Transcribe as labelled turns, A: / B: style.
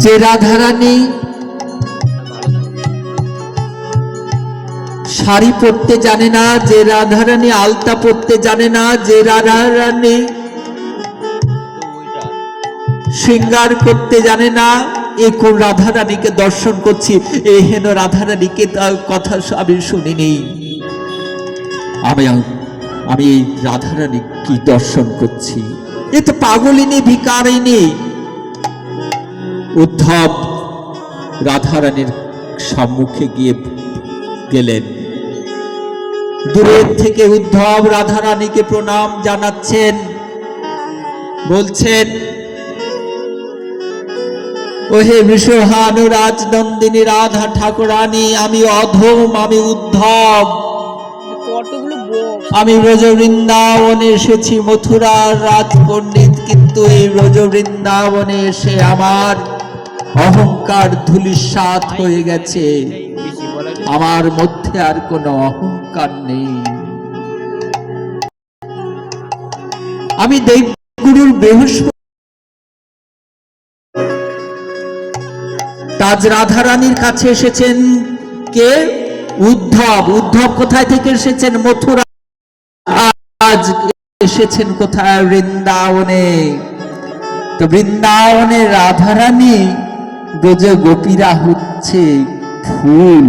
A: যে রাধারানী শাড়ি পরতে জানে না, যে রাধারানী আলতা পরতে জানে না, যে রাধারানী শৃঙ্গার করতে জানে না, এই কোন রাধারানীকে দর্শন করছি? এই হেন রাধারানীকে তার কথা আমি শুনিনি। আমি এই রাধারানী কি দর্শন করছি? এ তো পাগলিনী, ভিকারিনী। উদ্ধব রাধারানীর সম্মুখে গিয়ে গেলেন। দূরের থেকে উদ্ধব রাধারানীকে প্রণাম জানাচ্ছেন, বলছেন, ওহে বিশ্বহানু রাজনন্দিনী রাধা ঠাকুরানী, আমি অধম, আমি উদ্ধব, আমি ব্রজ বৃন্দাবনে এসেছি, মথুরার রাজপণ্ডিত, কিন্তু এই ব্রজ বৃন্দাবনে এসে আমার অহংকার ধূলিসাৎ হয়ে গেছে, আমার মধ্যে আর কোনো অহংকার নেই। আমি দেবগুরুর বৃহস্পতি আজ রাধারানীর কাছে এসেছেন কে? উদ্ধব। উদ্ধব কোথায় থেকে এসেছেন? মথুরা। আজ এসেছেন কোথায়? বৃন্দাবনে। তো বৃন্দাবনে রাধারানী ব্রজ গোপীরা হচ্ছে ফুল।